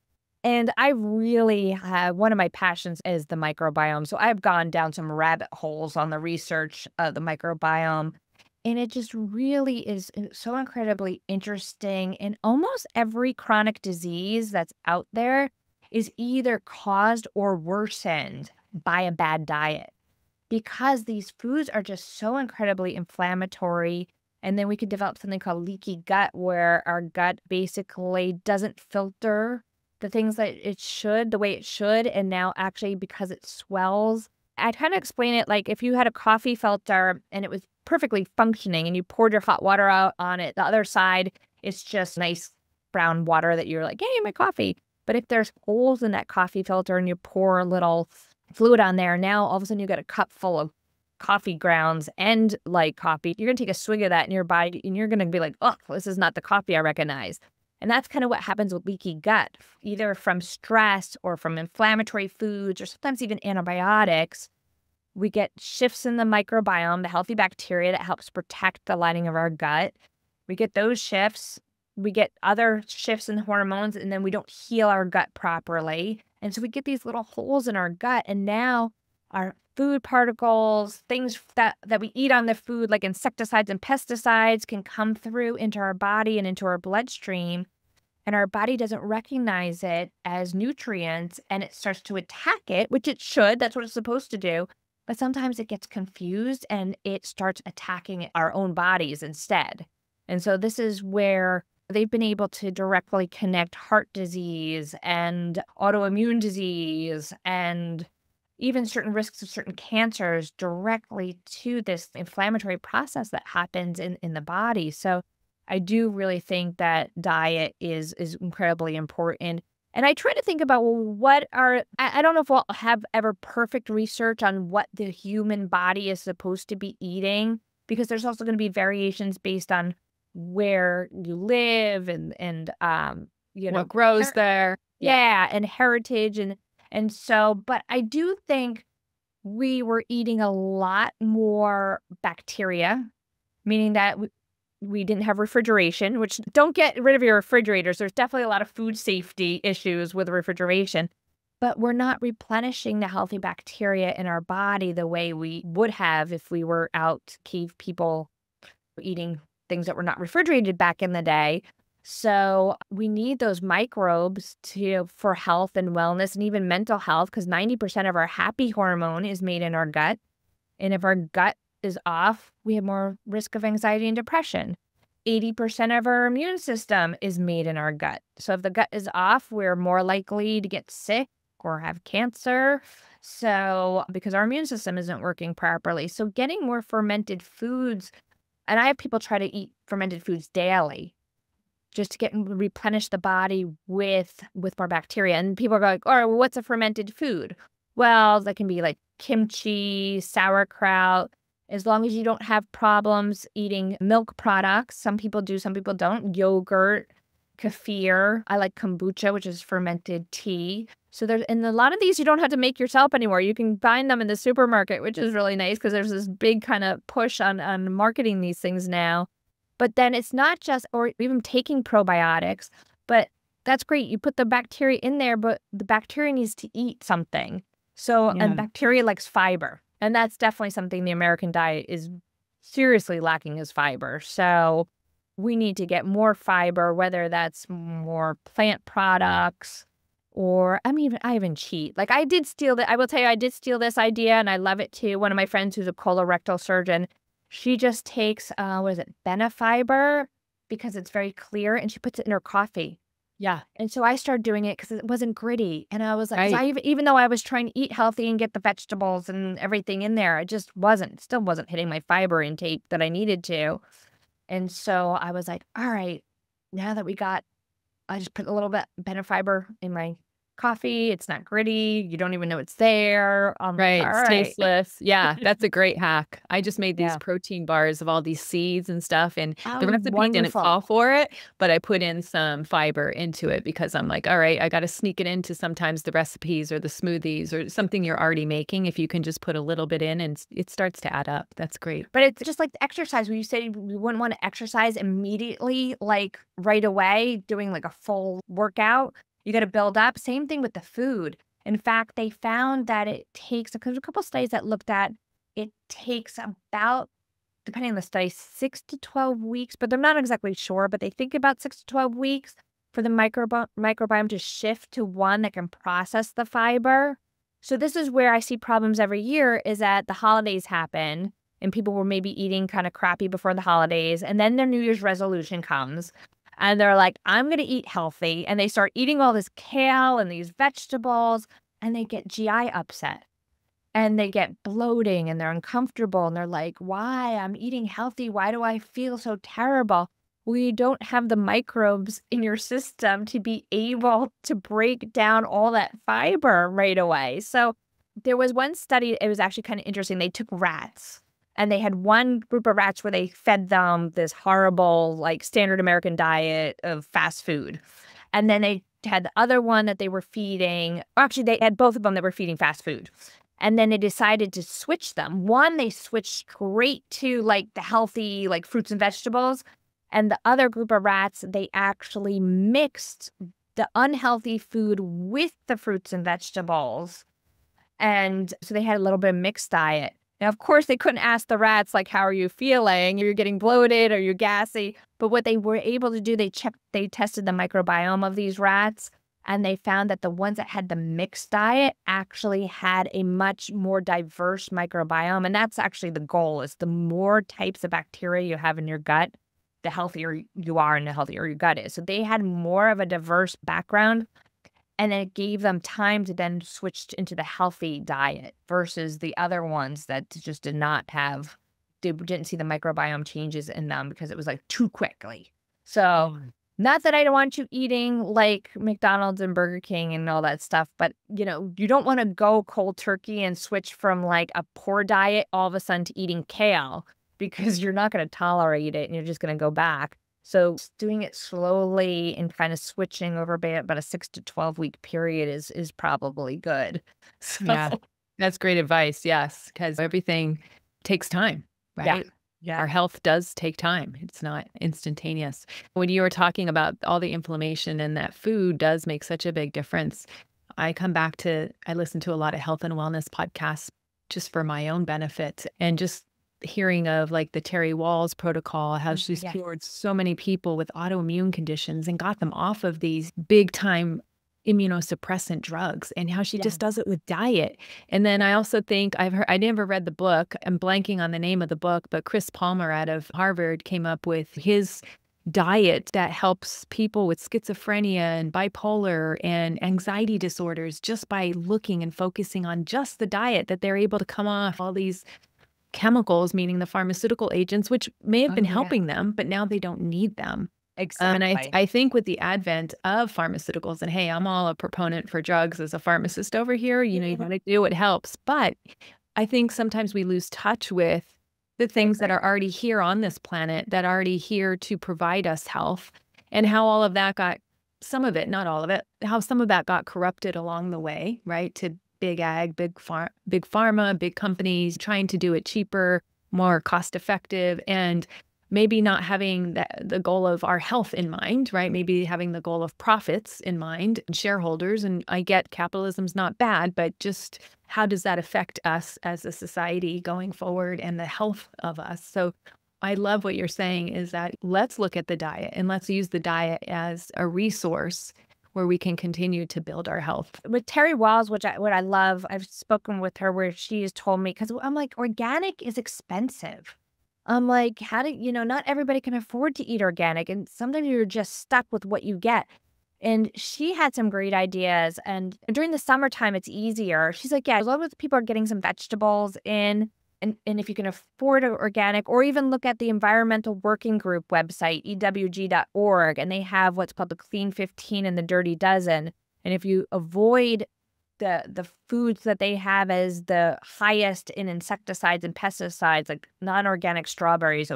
And I really have one of my passions is the microbiome. So I've gone down some rabbit holes on the research of the microbiome. And it just really is so incredibly interesting. And almost every chronic disease that's out there is either caused or worsened by a bad diet because these foods are just so incredibly inflammatory. And then we could develop something called leaky gut, where our gut basically doesn't filter the things that it should, the way it should. And now actually because it swells, I kind of explain it like if you had a coffee filter and it was perfectly functioning and you poured your hot water out on it, the other side, it's just nice brown water that you're like, hey, my coffee. But if there's holes in that coffee filter and you pour a little fluid on there, now all of a sudden you got a cup full of coffee grounds and light coffee. You're going to take a swig of that in your body and you're going to be like, oh, this is not the coffee I recognize. And that's kind of what happens with leaky gut, either from stress or from inflammatory foods or sometimes even antibiotics. We get shifts in the microbiome, the healthy bacteria that helps protect the lining of our gut. We get those shifts. We get other shifts in hormones, and then we don't heal our gut properly. And so we get these little holes in our gut. And now our food particles, things that we eat on the food, like insecticides and pesticides, can come through into our body and into our bloodstream. And our body doesn't recognize it as nutrients, and it starts to attack it, which it should. That's what it's supposed to do. But sometimes it gets confused and it starts attacking our own bodies instead. And so this is where they've been able to directly connect heart disease and autoimmune disease and even certain risks of certain cancers directly to this inflammatory process that happens in the body. So I do really think that diet is incredibly important. And I try to think about, well, what are I don't know if we'll have ever perfect research on what the human body is supposed to be eating, because there's also going to be variations based on where you live and What grows there? Yeah. yeah, and heritage and so, but I do think we were eating a lot more bacteria, meaning that we didn't have refrigeration, which don't get rid of your refrigerators. There's definitely a lot of food safety issues with refrigeration, but we're not replenishing the healthy bacteria in our body the way we would have if we were out cave people eating things that were not refrigerated back in the day. So we need those microbes for health and wellness and even mental health, because 90% of our happy hormone is made in our gut. And if our gut is off, we have more risk of anxiety and depression. 80% of our immune system is made in our gut. So if the gut is off, we're more likely to get sick or have cancer. So because our immune system isn't working properly. So getting more fermented foods, and I have people try to eat fermented foods daily just to replenish the body with more bacteria. And people are like, "Oh, well, what's a fermented food?" Well, that can be like kimchi, sauerkraut, as long as you don't have problems eating milk products. Some people do, some people don't. Yogurt, kefir. I like kombucha, which is fermented tea. So and a lot of these you don't have to make yourself anymore. You can find them in the supermarket, which is really nice because there's this big kind of push on marketing these things now. But then it's not just, or even taking probiotics, but that's great. You put the bacteria in there, but the bacteria needs to eat something. So, and bacteria likes fiber. And that's definitely something the American diet is seriously lacking, is fiber. So we need to get more fiber, whether that's more plant products or, I mean, I even cheat. Like I did steal that. I will tell you, I did steal this idea and I love it too. One of my friends who's a colorectal surgeon, she just takes, what is it, Benefiber, because it's very clear, and she puts it in her coffee. Yeah. And so I started doing it because it wasn't gritty. And I was like, 'cause Right. even though I was trying to eat healthy and get the vegetables and everything in there, it just still wasn't hitting my fiber intake that I needed to. And so I was like, all right, now that I just put a little bit Benefiber in my coffee. It's not gritty. You don't even know it's there. I'm like, Right, all it's right. tasteless. Yeah, that's a great hack. I just made these Yeah. protein bars of all these seeds and stuff, and the Oh, recipe didn't wonderful. call for it, but I put in some fiber into it because I'm like, "All right, I gotta sneak it into sometimes the recipes or the smoothies or something you're already making, if you can just put a little bit in and it starts to add up." That's great. But it's just like the exercise where you say you wouldn't want to exercise immediately, like right away, doing like a full workout. You got to build up. Same thing with the food. In fact, they found that it takes, because a couple studies that looked at, it takes about, depending on the study, 6 to 12 weeks, but they're not exactly sure, but they think about 6 to 12 weeks for the microbiome to shift to one that can process the fiber. So this is where I see problems every year, is that the holidays happen and people were maybe eating kind of crappy before the holidays, and then their New Year's resolution comes and they're like, I'm going to eat healthy, and they start eating all this kale and these vegetables, and they get GI upset and they get bloating and they're uncomfortable and they're like, why? I'm eating healthy. Why do I feel so terrible? Well, you don't have the microbes in your system to be able to break down all that fiber right away. So there was one study, it was actually kind of interesting. They took rats and they had one group of rats where they fed them this horrible, like standard American diet of fast food. And then they had the other one that they were feeding, or actually they had both of them that were feeding fast food. And then they decided to switch them. One, they switched straight to like the healthy, like fruits and vegetables. And the other group of rats, they actually mixed the unhealthy food with the fruits and vegetables. And so they had a little bit of mixed diet. Now, of course, they couldn't ask the rats, like, how are you feeling? Are you getting bloated? Are you gassy? But what they were able to do, they tested the microbiome of these rats, and they found that the ones that had the mixed diet actually had a much more diverse microbiome. And that's actually the goal, is the more types of bacteria you have in your gut, the healthier you are and the healthier your gut is. So they had more of a diverse background, and it gave them time to then switch into the healthy diet versus the other ones that just did not have didn't see the microbiome changes in them because it was like too quickly. So not that I don't want you eating like McDonald's and Burger King and all that stuff, but you don't want to go cold turkey and switch from like a poor diet all of a sudden to eating kale because you're not going to tolerate it and you're just going to go back. So doing it slowly and kind of switching over about a 6 to 12 week period is probably good. So Yeah, that's great advice. Yes, because everything takes time, yeah. right? Yeah. Our health does take time. It's not instantaneous. When you were talking about all the inflammation and that food does make such a big difference, I listen to a lot of health and wellness podcasts just for my own benefit, and just hearing of like the Terry Walls protocol, how she's cured so many people with autoimmune conditions and got them off of these big time immunosuppressant drugs, and how she just does it with diet. And then I also think I never read the book. I'm blanking on the name of the book, but Chris Palmer out of Harvard came up with his diet that helps people with schizophrenia and bipolar and anxiety disorders just by looking and focusing on just the diet, that they're able to come off all these chemicals, meaning the pharmaceutical agents, which may have been helping them, but now they don't need them. And I think with the advent of pharmaceuticals, and hey, I'm all a proponent for drugs as a pharmacist over here, you got to do what helps. But I think sometimes we lose touch with the things that are already here on this planet, that are already here to provide us health, and how all of that got, some of it, not all of it, how some of that got corrupted along the way, right? To big ag, big pharma, big companies trying to do it cheaper, more cost effective, and maybe not having the goal of our health in mind, right? Maybe having the goal of profits in mind and shareholders. And I get capitalism's not bad, but just how does that affect us as a society going forward and the health of us? So I love what you're saying, is that let's look at the diet and let's use the diet as a resource where we can continue to build our health. With Terry Walls, what I love, I've spoken with her where she has told me, because I'm like, organic is expensive. I'm like, not everybody can afford to eat organic. And sometimes you're just stuck with what you get. And she had some great ideas. And during the summertime, it's easier. She's like, yeah, as long as people are getting some vegetables in, and if you can afford organic, or even look at the Environmental Working Group website, ewg.org, and they have what's called the Clean 15 and the Dirty Dozen. And if you avoid the foods that they have as the highest in insecticides and pesticides, like non-organic strawberries,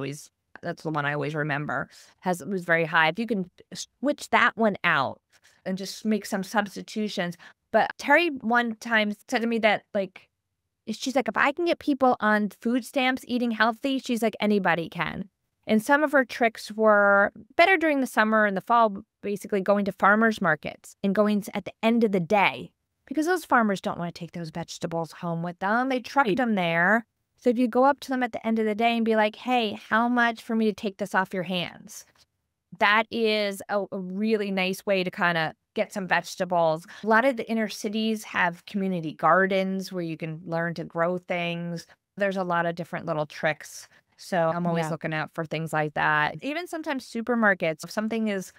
that's the one I always remember, was very high. If you can switch that one out and just make some substitutions. But Terry one time said to me that, like, she's like, if I can get people on food stamps eating healthy, she's like, anybody can. And some of her tricks were better during the summer and the fall, basically going to farmers markets and going at the end of the day, because those farmers don't want to take those vegetables home with them. They trucked them there. So if you go up to them at the end of the day and be like, hey, how much for me to take this off your hands? That is a really nice way to kind of get some vegetables. A lot of the inner cities have community gardens where you can learn to grow things. There's a lot of different little tricks. So I'm always looking out for things like that. Even sometimes supermarkets, if something is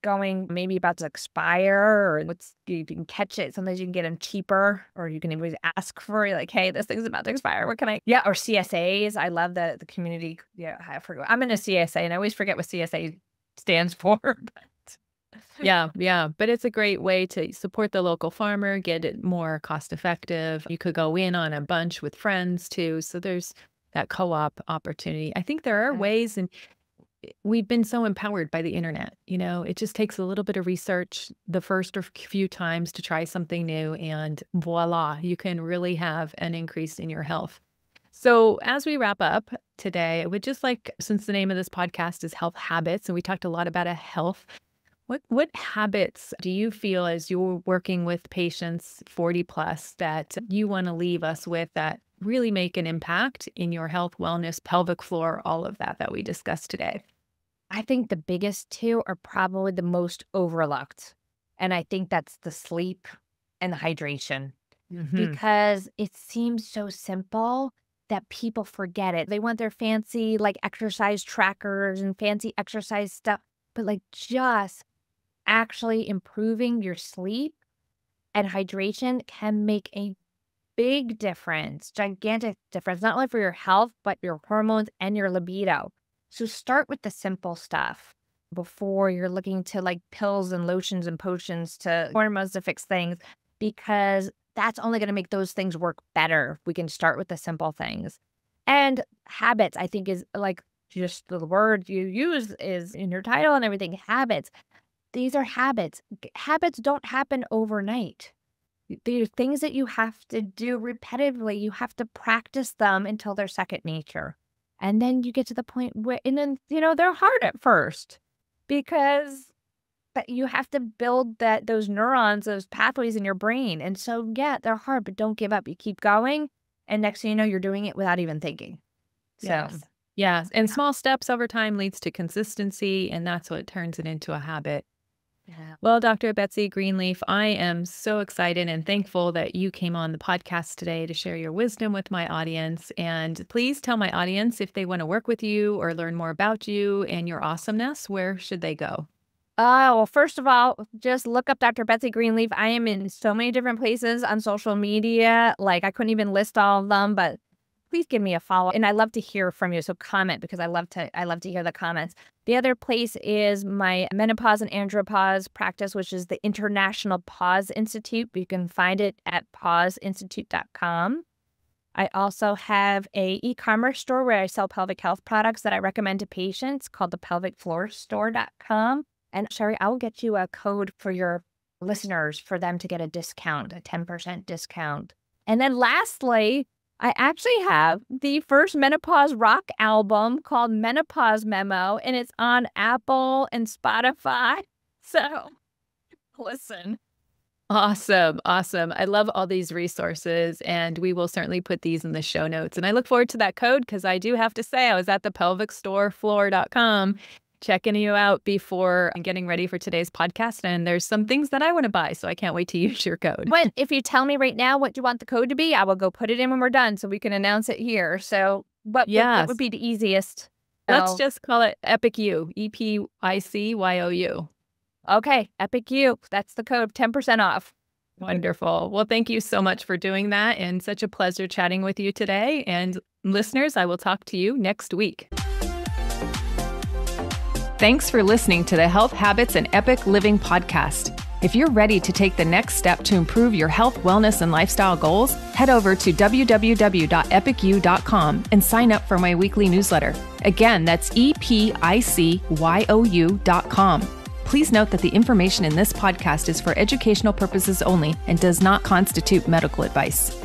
going maybe about to expire, or you can catch it. Sometimes you can get them cheaper, or you can even ask for, like, hey, this thing's about to expire. What can I? Yeah, or CSAs. I love the community. Yeah, I forgot. I'm in a CSA, and I always forget what CSA stands for. But Yeah. But it's a great way to support the local farmer, get it more cost effective. You could go in on a bunch with friends too. So there's that co-op opportunity. I think there are ways, and we've been so empowered by the internet. It just takes a little bit of research the first or few times to try something new, and voila, you can really have an increase in your health. So as we wrap up today, I would just like, since the name of this podcast is Health Habits, and we talked a lot about health, what habits do you feel as you're working with patients 40 plus that you want to leave us with that really make an impact in your health, wellness, pelvic floor, all of that we discussed today? I think the biggest two are probably the most overlooked. And I think that's the sleep and the hydration, because it seems so simple that people forget it. They want their fancy, like, exercise trackers and fancy exercise stuff, but like, just actually improving your sleep and hydration can make a big difference, gigantic difference, not only for your health, but your hormones and your libido. So start with the simple stuff before you're looking to like pills and lotions and potions to hormones to fix things, because that's only going to make those things work better. We can start with the simple things. And habits, I think, is like just the word you use is in your title and everything. Habits. These are habits. Habits don't happen overnight. They're things that you have to do repetitively. You have to practice them until they're second nature. And then you get to the point where, and then, they're hard at first because but you have to build those neurons, those pathways in your brain. And so, yeah, they're hard, but don't give up. You keep going. And next thing you know, you're doing it without even thinking. So, yes. And small steps over time leads to consistency. And that's what turns it into a habit. yeah. Well, Dr. Betsy Greenleaf, I am so excited and thankful that you came on the podcast today to share your wisdom with my audience. And please tell my audience if they want to work with you or learn more about you and your awesomeness, where should they go? Well, first of all, just look up Dr. Betsy Greenleaf. I am in so many different places on social media. Like, I couldn't even list all of them, but please give me a follow. And I love to hear from you. So comment, because I love to hear the comments. The other place is my menopause and andropause practice, which is the International Pause Institute. You can find it at pauseinstitute.com. I also have a e-commerce store where I sell pelvic health products that I recommend to patients called the pelvicfloorstore.com. And Sherry, I will get you a code for your listeners for them to get a discount, a 10% discount. And then lastly, I actually have the first menopause rock album called Menopause Memo, and it's on Apple and Spotify. So listen. Awesome. Awesome. I love all these resources, and we will certainly put these in the show notes. And I look forward to that code because I do have to say I was at the pelvicstorefloor.com checking you out before getting ready for today's podcast. And there's some things that I want to buy, so I can't wait to use your code. But if you tell me right now what you want the code to be, I will go put it in when we're done so we can announce it here. So what would be the easiest? Let's just call it EPICU, EPICYOU. Okay, EPICU. That's the code, 10% off. Wonderful. Well, thank you so much for doing that, and such a pleasure chatting with you today. And listeners, I will talk to you next week. Thanks for listening to the Health Habits and Epic Living podcast. If you're ready to take the next step to improve your health, wellness, and lifestyle goals, head over to www.epicU.com and sign up for my weekly newsletter. Again, that's EPICYOU.com. Please note that the information in this podcast is for educational purposes only and does not constitute medical advice.